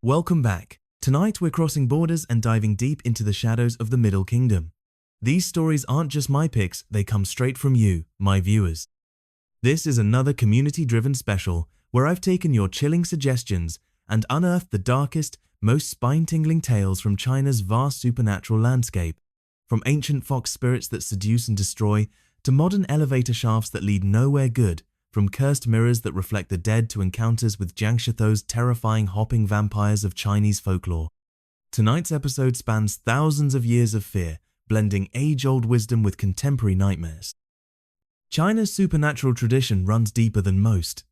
Welcome back. Tonight we're crossing borders and diving deep into the shadows of the Middle Kingdom. These stories aren't just my picks, they come straight from you, my viewers. This is another community-driven special where I've taken your chilling suggestions and unearthed the darkest, most spine-tingling tales from China's vast supernatural landscape. From ancient fox spirits that seduce and destroy, to modern elevator shafts that lead nowhere good, from cursed mirrors that reflect the dead to encounters with jiangshi, terrifying hopping vampires of Chinese folklore. Tonight's episode spans thousands of years of fear, blending age-old wisdom with contemporary nightmares. China's supernatural tradition runs deeper than most.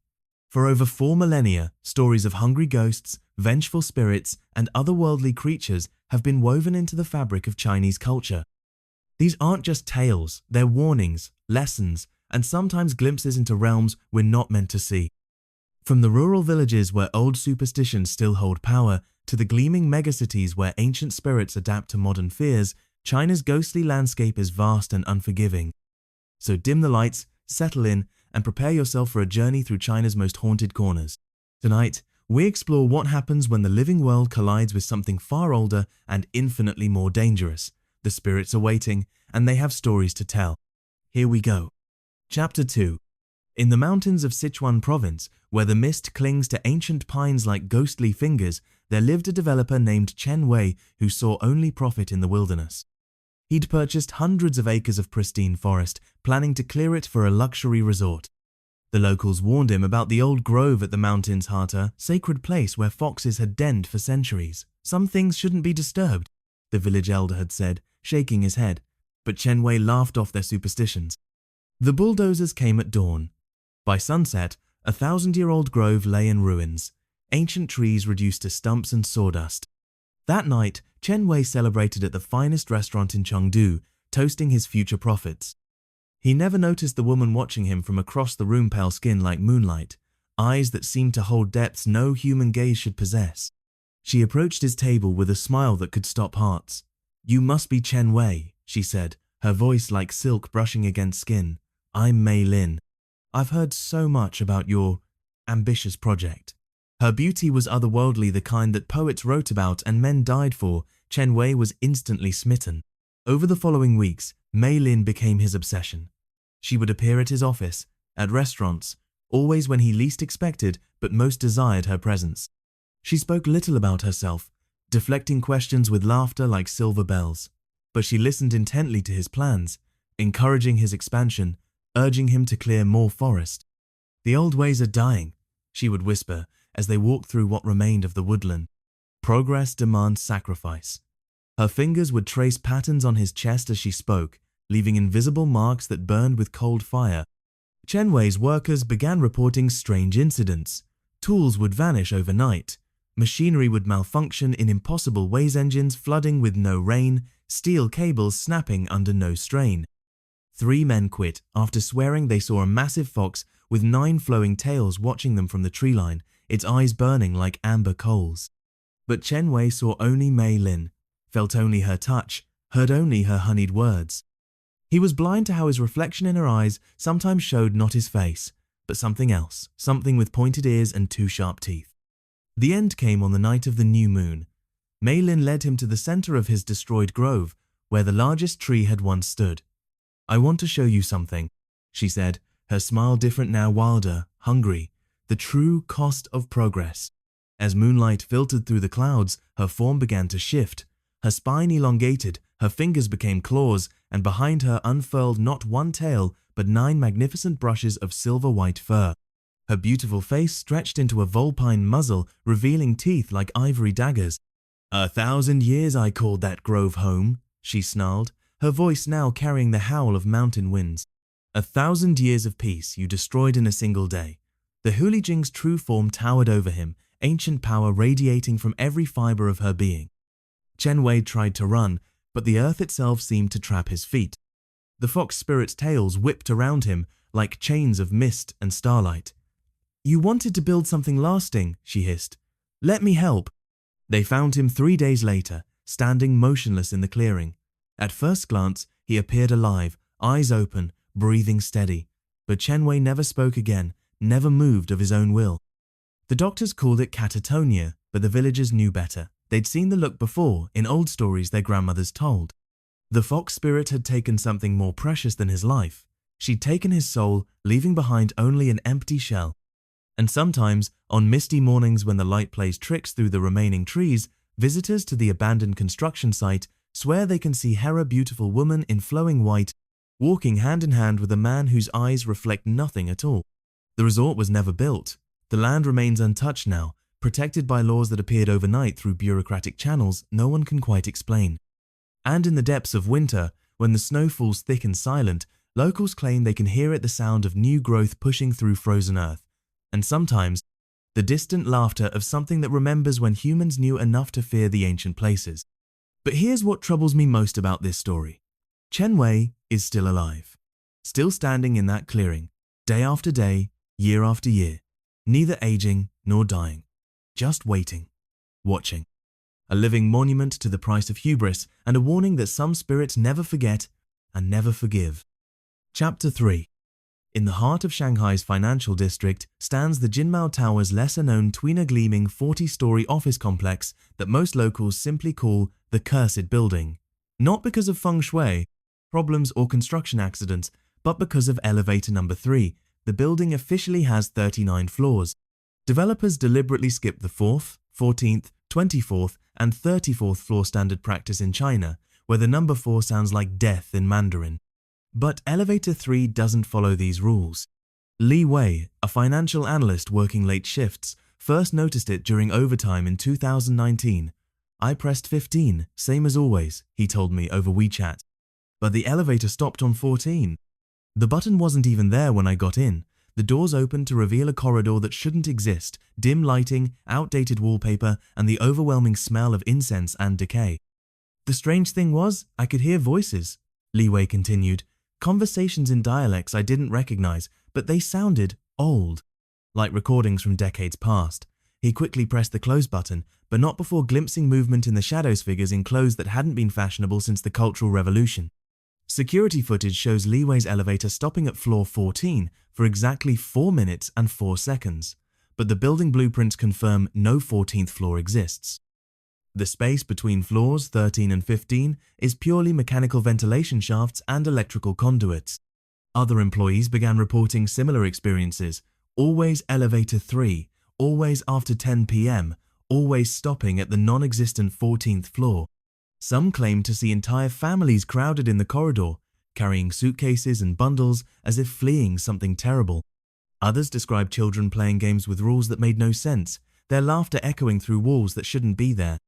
For over 4 millennia, stories of hungry ghosts, vengeful spirits, and otherworldly creatures have been woven into the fabric of Chinese culture. These aren't just tales, they're warnings, lessons, and sometimes glimpses into realms we're not meant to see. From the rural villages where old superstitions still hold power, to the gleaming megacities where ancient spirits adapt to modern fears, China's ghostly landscape is vast and unforgiving. So dim the lights, settle in, and prepare yourself for a journey through China's most haunted corners. Tonight, we explore what happens when the living world collides with something far older and infinitely more dangerous. The spirits are waiting, and they have stories to tell. Here we go. Chapter 2. In the mountains of Sichuan province, where the mist clings to ancient pines like ghostly fingers, there lived a developer named Chen Wei who saw only profit in the wilderness. He'd purchased hundreds of acres of pristine forest, planning to clear it for a luxury resort. The locals warned him about the old grove at the mountain's heart, a sacred place where foxes had denned for centuries. Some things shouldn't be disturbed, the village elder had said, shaking his head, but Chen Wei laughed off their superstitions. The bulldozers came at dawn. By sunset, a 1,000-year-old grove lay in ruins, ancient trees reduced to stumps and sawdust. That night, Chen Wei celebrated at the finest restaurant in Chengdu, toasting his future profits. He never noticed the woman watching him from across the room, pale skin like moonlight, eyes that seemed to hold depths no human gaze should possess. She approached his table with a smile that could stop hearts. "You must be Chen Wei," she said, her voice like silk brushing against skin. "I'm Mei Lin. I've heard so much about your ambitious project." Her beauty was otherworldly, the kind that poets wrote about and men died for. Chen Wei was instantly smitten. Over the following weeks, Mei Lin became his obsession. She would appear at his office, at restaurants, always when he least expected but most desired her presence. She spoke little about herself, deflecting questions with laughter like silver bells. But she listened intently to his plans, encouraging his expansion, urging him to clear more forest. "The old ways are dying," she would whisper as they walked through what remained of the woodland. "Progress demands sacrifice." Her fingers would trace patterns on his chest as she spoke, leaving invisible marks that burned with cold fire. Chen Wei's workers began reporting strange incidents. Tools would vanish overnight. Machinery would malfunction in impossible ways, engines flooding with no rain, steel cables snapping under no strain. 3 men quit after swearing they saw a massive fox with 9 flowing tails watching them from the tree line, its eyes burning like amber coals. But Chen Wei saw only Mei Lin, felt only her touch, heard only her honeyed words. He was blind to how his reflection in her eyes sometimes showed not his face, but something else, something with pointed ears and 2 sharp teeth. The end came on the night of the new moon. Mei Lin led him to the center of his destroyed grove, where the largest tree had once stood. "I want to show you something," she said, her smile different now, wilder, hungry, the true cost of progress. As moonlight filtered through the clouds, her form began to shift. Her spine elongated, her fingers became claws, and behind her unfurled not 1 tail, but 9 magnificent brushes of silver-white fur. Her beautiful face stretched into a vulpine muzzle, revealing teeth like ivory daggers. "1,000 years I called that grove home," she snarled, her voice now carrying the howl of mountain winds. 1,000 years of peace you destroyed in a single day. The Hulijing's true form towered over him, ancient power radiating from every fiber of her being. Chen Wei tried to run, but the earth itself seemed to trap his feet. The fox spirit's tails whipped around him like chains of mist and starlight. "You wanted to build something lasting," she hissed. "Let me help." They found him 3 days later, standing motionless in the clearing. At first glance, he appeared alive, eyes open, breathing steady. But Chen Wei never spoke again, never moved of his own will. The doctors called it catatonia, but the villagers knew better. They'd seen the look before in old stories their grandmothers told. The fox spirit had taken something more precious than his life. She'd taken his soul, leaving behind only an empty shell. And sometimes, on misty mornings when the light plays tricks through the remaining trees, visitors to the abandoned construction site swear they can see Hera, beautiful woman in flowing white, walking hand in hand with a man whose eyes reflect nothing at all. The resort was never built. The land remains untouched now, protected by laws that appeared overnight through bureaucratic channels no one can quite explain. And in the depths of winter, when the snow falls thick and silent, locals claim they can hear it, the sound of new growth pushing through frozen earth. And sometimes, the distant laughter of something that remembers when humans knew enough to fear the ancient places. But here's what troubles me most about this story. Chen Wei is still alive, still standing in that clearing, day after day, year after year, neither aging nor dying, just waiting, watching. A living monument to the price of hubris and a warning that some spirits never forget and never forgive. Chapter 3. In the heart of Shanghai's financial district stands the Jinmao Tower's lesser-known tweener-gleaming 40-story office complex that most locals simply call the Cursed Building. Not because of feng shui, problems or construction accidents, but because of elevator number 3. The building officially has 39 floors. Developers deliberately skipped the 4th, 14th, 24th, and 34th floor standard practice in China, where the number 4 sounds like death in Mandarin. But elevator 3 doesn't follow these rules. Li Wei, a financial analyst working late shifts, first noticed it during overtime in 2019. I pressed 15, same as always, he told me over WeChat. But the elevator stopped on 14. The button wasn't even there when I got in. The doors opened to reveal a corridor that shouldn't exist, dim lighting, outdated wallpaper, and the overwhelming smell of incense and decay. The strange thing was, I could hear voices, Li Wei continued, conversations in dialects I didn't recognize, but they sounded old, like recordings from decades past. He quickly pressed the close button, but not before glimpsing movement in the shadows, figures in clothes that hadn't been fashionable since the Cultural Revolution. Security footage shows Li Wei's elevator stopping at floor 14 for exactly 4 minutes and 4 seconds, but the building blueprints confirm no 14th floor exists. The space between floors 13 and 15 is purely mechanical ventilation shafts and electrical conduits. Other employees began reporting similar experiences, always elevator 3, always after 10 p.m., always stopping at the non-existent 14th floor. Some claimed to see entire families crowded in the corridor, carrying suitcases and bundles as if fleeing something terrible. Others described children playing games with rules that made no sense, their laughter echoing through walls that shouldn't be there.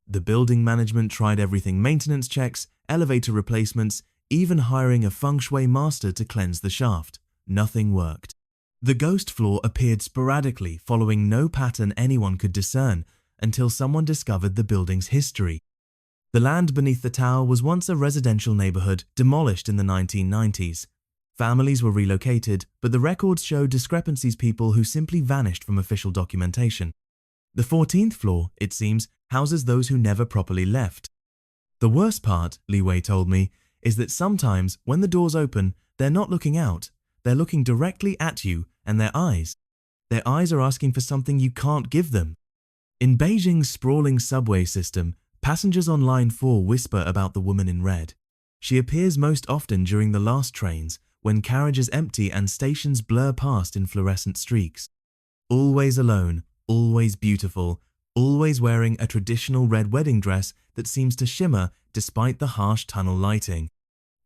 The building management tried everything: maintenance checks, elevator replacements, even hiring a feng shui master to cleanse the shaft. Nothing worked. The ghost floor appeared sporadically, following no pattern anyone could discern, until someone discovered the building's history. The land beneath the tower was once a residential neighborhood, demolished in the 1990s. Families were relocated, but the records showed discrepancies, people who simply vanished from official documentation. The 14th floor, it seems, houses those who never properly left. The worst part, Li Wei told me, is that sometimes when the doors open, they're not looking out, they're looking directly at you, and their eyes are asking for something you can't give them. In Beijing's sprawling subway system, passengers on line 4 whisper about the woman in red. She appears most often during the last trains, when carriages empty and stations blur past in fluorescent streaks. Always alone, always beautiful, always wearing a traditional red wedding dress that seems to shimmer despite the harsh tunnel lighting.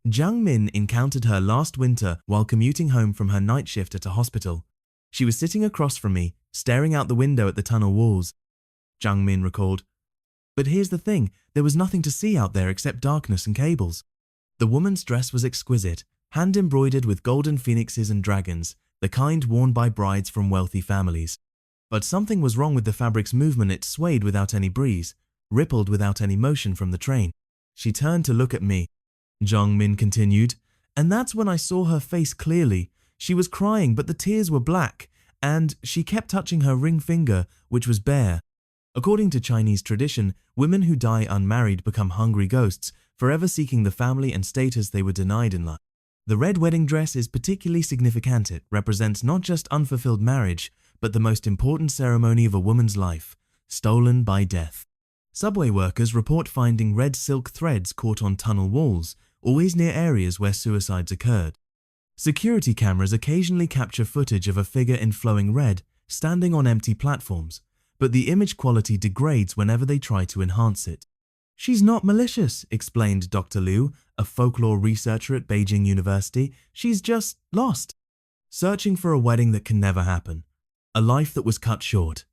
Jiang Min encountered her last winter while commuting home from her night shift at a hospital. She was sitting across from me, staring out the window at the tunnel walls. Jiang Min recalled, "But here's the thing, there was nothing to see out there except darkness and cables." The woman's dress was exquisite, hand-embroidered with golden phoenixes and dragons, the kind worn by brides from wealthy families. But something was wrong with the fabric's movement. It swayed without any breeze, rippled without any motion from the train. She turned to look at me, Jiang Min continued, and that's when I saw her face clearly. She was crying, but the tears were black, and she kept touching her ring finger, which was bare. According to Chinese tradition, women who die unmarried become hungry ghosts, forever seeking the family and status they were denied in life. The red wedding dress is particularly significant. It represents not just unfulfilled marriage, but the most important ceremony of a woman's life, stolen by death. Subway workers report finding red silk threads caught on tunnel walls, always near areas where suicides occurred. Security cameras occasionally capture footage of a figure in flowing red standing on empty platforms, but the image quality degrades whenever they try to enhance it. "She's not malicious," explained Dr. Liu, a folklore researcher at Beijing University. "She's just lost. Searching for a wedding that can never happen. A life that was cut short."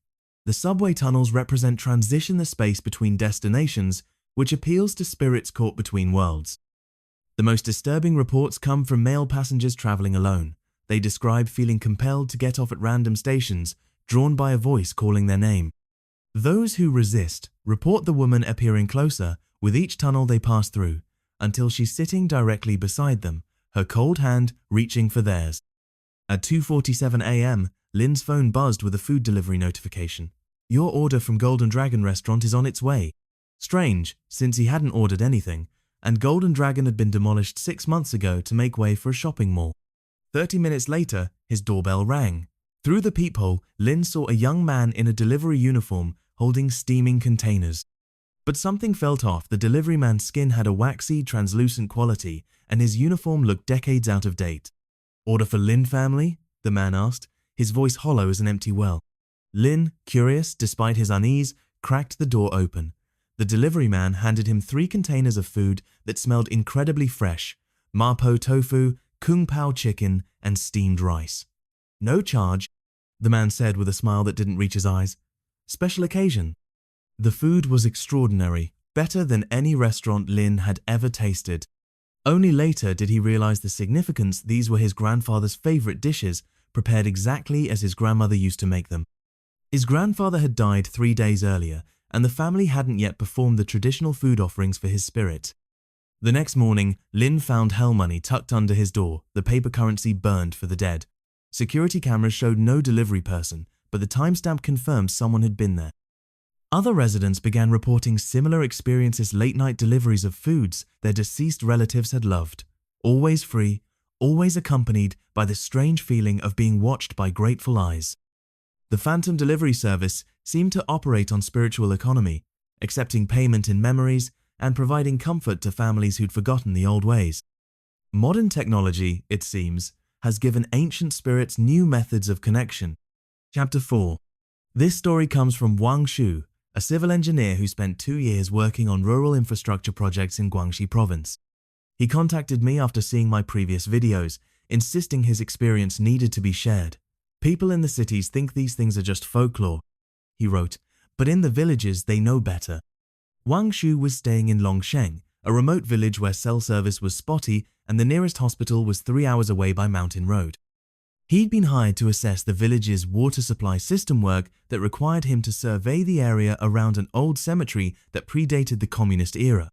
The subway tunnels represent transition, the space between destinations, which appeals to spirits caught between worlds. The most disturbing reports come from male passengers traveling alone. They describe feeling compelled to get off at random stations, drawn by a voice calling their name. Those who resist report the woman appearing closer with each tunnel they pass through, until she's sitting directly beside them, her cold hand reaching for theirs. At 2:47 a.m., Lin's phone buzzed with a food delivery notification. "Your order from Golden Dragon restaurant is on its way." Strange, since he hadn't ordered anything, and Golden Dragon had been demolished 6 months ago to make way for a shopping mall. 30 minutes later, his doorbell rang. Through the peephole, Lin saw a young man in a delivery uniform holding steaming containers. But something felt off. The delivery man's skin had a waxy, translucent quality, and his uniform looked decades out of date. "Order for Lin family?" the man asked, his voice hollow as an empty well. Lin, curious despite his unease, cracked the door open. The delivery man handed him 3 containers of food that smelled incredibly fresh: mapo tofu, kung pao chicken, and steamed rice. "No charge," the man said with a smile that didn't reach his eyes. "Special occasion." The food was extraordinary, better than any restaurant Lin had ever tasted. Only later did he realize the significance. These were his grandfather's favorite dishes, prepared exactly as his grandmother used to make them. His grandfather had died 3 days earlier, and the family hadn't yet performed the traditional food offerings for his spirit. The next morning, Lin found hell money tucked under his door, the paper currency burned for the dead. Security cameras showed no delivery person, but the timestamp confirmed someone had been there. Other residents began reporting similar experiences: late-night deliveries of foods their deceased relatives had loved. Always free, always accompanied by the strange feeling of being watched by grateful eyes. The phantom delivery service seemed to operate on spiritual economy, accepting payment in memories and providing comfort to families who'd forgotten the old ways. Modern technology, it seems, has given ancient spirits new methods of connection. Chapter 4. This story comes from Wang Shu, a civil engineer who spent 2 years working on rural infrastructure projects in Guangxi province. He contacted me after seeing my previous videos, insisting his experience needed to be shared. "People in the cities think these things are just folklore," he wrote, "but in the villages they know better." Wang Shu was staying in Longsheng, a remote village where cell service was spotty and the nearest hospital was 3 hours away by mountain road. He'd been hired to assess the village's water supply system work that required him to survey the area around an old cemetery that predated the communist era.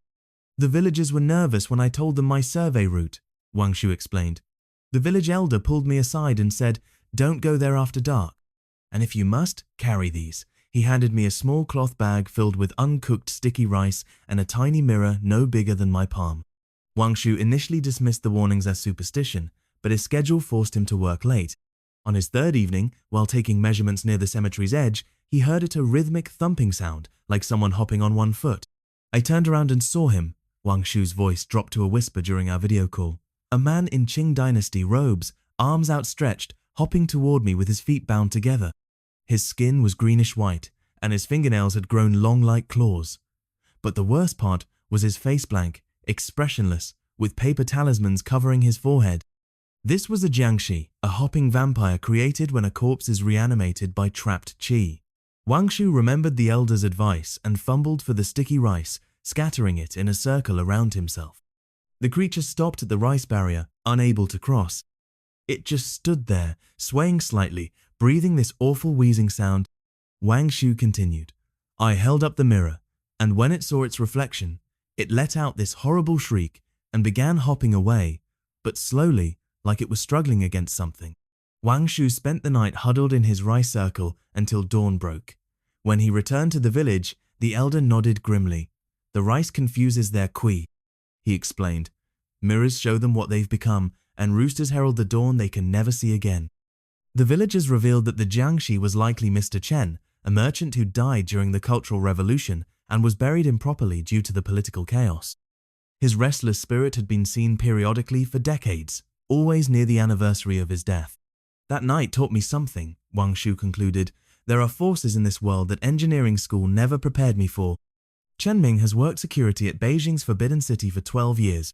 "The villagers were nervous when I told them my survey route," Wang Shu explained. "The village elder pulled me aside and said, 'Don't go there after dark. And if you must, carry these.' He handed me a small cloth bag filled with uncooked sticky rice and a tiny mirror no bigger than my palm." Wang Shu initially dismissed the warnings as superstition, but his schedule forced him to work late. On his 3rd evening, while taking measurements near the cemetery's edge, he heard a rhythmic thumping sound, like someone hopping on one foot. "I turned around and saw him." Wang Shu's voice dropped to a whisper during our video call. "A man in Qing Dynasty robes, arms outstretched, hopping toward me with his feet bound together. His skin was greenish-white, and his fingernails had grown long like claws. But the worst part was his face blank, expressionless, with paper talismans covering his forehead. This was a jiangshi, a hopping vampire created when a corpse is reanimated by trapped qi. Wang Shu remembered the elder's advice and fumbled for the sticky rice, scattering it in a circle around himself. The creature stopped at the rice barrier, unable to cross. It just stood there, swaying slightly, breathing this awful wheezing sound. Wang Shu continued. "I held up the mirror, and when it saw its reflection, it let out this horrible shriek and began hopping away, but slowly, like it was struggling against something." Wang Shu spent the night huddled in his rice circle until dawn broke. When he returned to the village, the elder nodded grimly. "The rice confuses their qi," he explained. "Mirrors show them what they've become, and roosters herald the dawn they can never see again." The villagers revealed that the jiangshi was likely Mr. Chen, a merchant who died during the Cultural Revolution and was buried improperly due to the political chaos. His restless spirit had been seen periodically for decades, always near the anniversary of his death. That night taught me something, Wang Shu concluded. There are forces in this world that engineering school never prepared me for. Chen Ming has worked security at Beijing's Forbidden City for 12 years.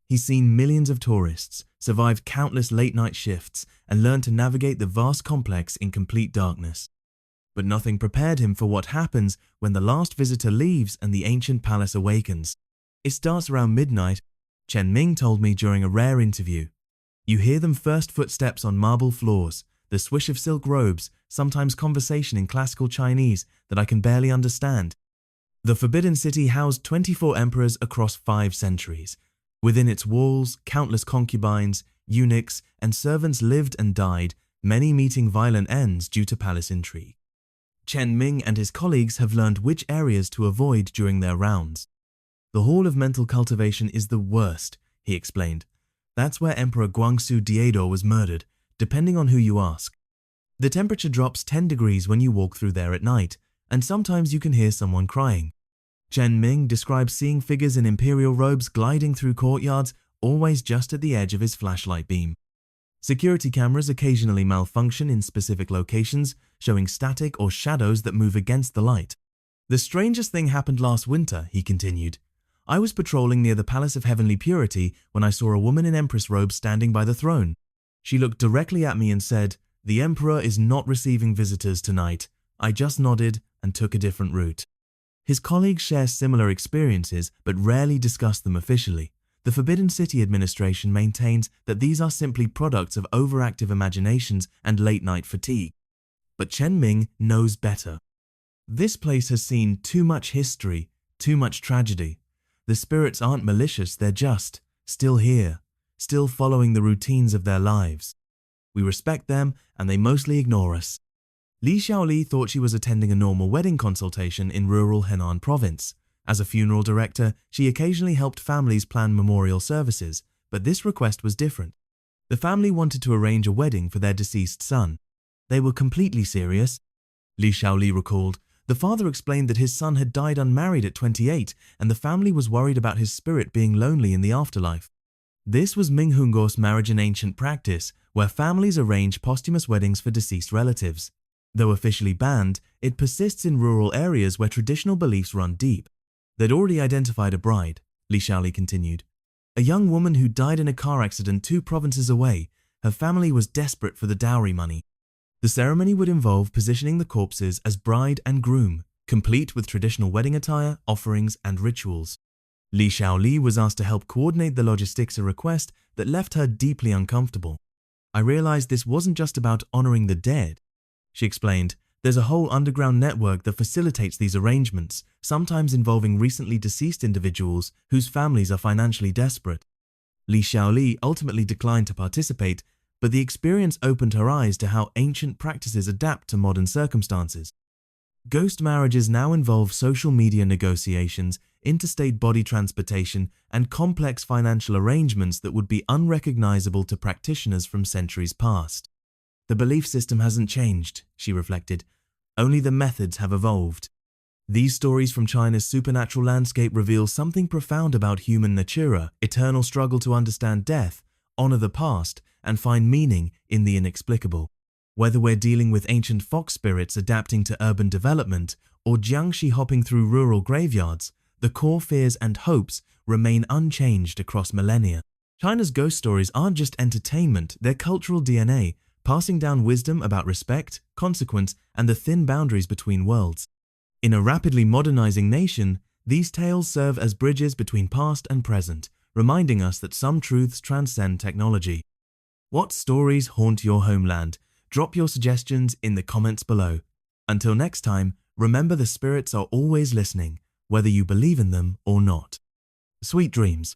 He's seen millions of tourists, survived countless late-night shifts, and learned to navigate the vast complex in complete darkness. But nothing prepared him for what happens when the last visitor leaves and the ancient palace awakens. It starts around midnight, Chen Ming told me during a rare interview. You hear them first footsteps on marble floors, the swish of silk robes, sometimes conversation in classical Chinese that I can barely understand. The Forbidden City housed 24 emperors across 5 centuries. Within its walls, countless concubines, eunuchs, and servants lived and died, many meeting violent ends due to palace intrigue. Chen Ming and his colleagues have learned which areas to avoid during their rounds. The Hall of Mental Cultivation is the worst, he explained. That's where Emperor Guangxu Diedor was murdered, depending on who you ask. The temperature drops 10 degrees when you walk through there at night, and sometimes you can hear someone crying. Chen Ming describes seeing figures in imperial robes gliding through courtyards, always just at the edge of his flashlight beam. Security cameras occasionally malfunction in specific locations, showing static or shadows that move against the light. The strangest thing happened last winter, he continued. I was patrolling near the Palace of Heavenly Purity when I saw a woman in empress robes standing by the throne. She looked directly at me and said, "The emperor is not receiving visitors tonight." I just nodded and took a different route. His colleagues share similar experiences but rarely discuss them officially. The Forbidden City administration maintains that these are simply products of overactive imaginations and late-night fatigue. But Chen Ming knows better. This place has seen too much history, too much tragedy. The spirits aren't malicious, they're just still here, still following the routines of their lives. We respect them and they mostly ignore us. Li Xiaoli thought she was attending a normal wedding consultation in rural Henan province. As a funeral director, she occasionally helped families plan memorial services, but this request was different. The family wanted to arrange a wedding for their deceased son. They were completely serious. Li Xiaoli recalled, the father explained that his son had died unmarried at 28 and the family was worried about his spirit being lonely in the afterlife. This was Minghungo's marriage in ancient practice, where families arrange posthumous weddings for deceased relatives. Though officially banned, it persists in rural areas where traditional beliefs run deep. They'd already identified a bride, Li Xiaoli continued. A young woman who died in a car accident 2 provinces away. Her family was desperate for the dowry money. The ceremony would involve positioning the corpses as bride and groom, complete with traditional wedding attire, offerings, and rituals. Li Xiaoli was asked to help coordinate the logistics, a request that left her deeply uncomfortable. I realized this wasn't just about honoring the dead. She explained, there's a whole underground network that facilitates these arrangements, sometimes involving recently deceased individuals whose families are financially desperate. Li Xiaoli ultimately declined to participate, but the experience opened her eyes to how ancient practices adapt to modern circumstances. Ghost marriages now involve social media negotiations, interstate body transportation, and complex financial arrangements that would be unrecognizable to practitioners from centuries past. The belief system hasn't changed, she reflected. Only the methods have evolved. These stories from China's supernatural landscape reveal something profound about human natura, eternal struggle to understand death, honor the past, and find meaning in the inexplicable. Whether we're dealing with ancient fox spirits adapting to urban development or jiangshi hopping through rural graveyards, the core fears and hopes remain unchanged across millennia. China's ghost stories aren't just entertainment, they're cultural DNA, passing down wisdom about respect, consequence, and the thin boundaries between worlds. In a rapidly modernizing nation, these tales serve as bridges between past and present, reminding us that some truths transcend technology. What stories haunt your homeland? Drop your suggestions in the comments below. Until next time, remember the spirits are always listening, whether you believe in them or not. Sweet dreams.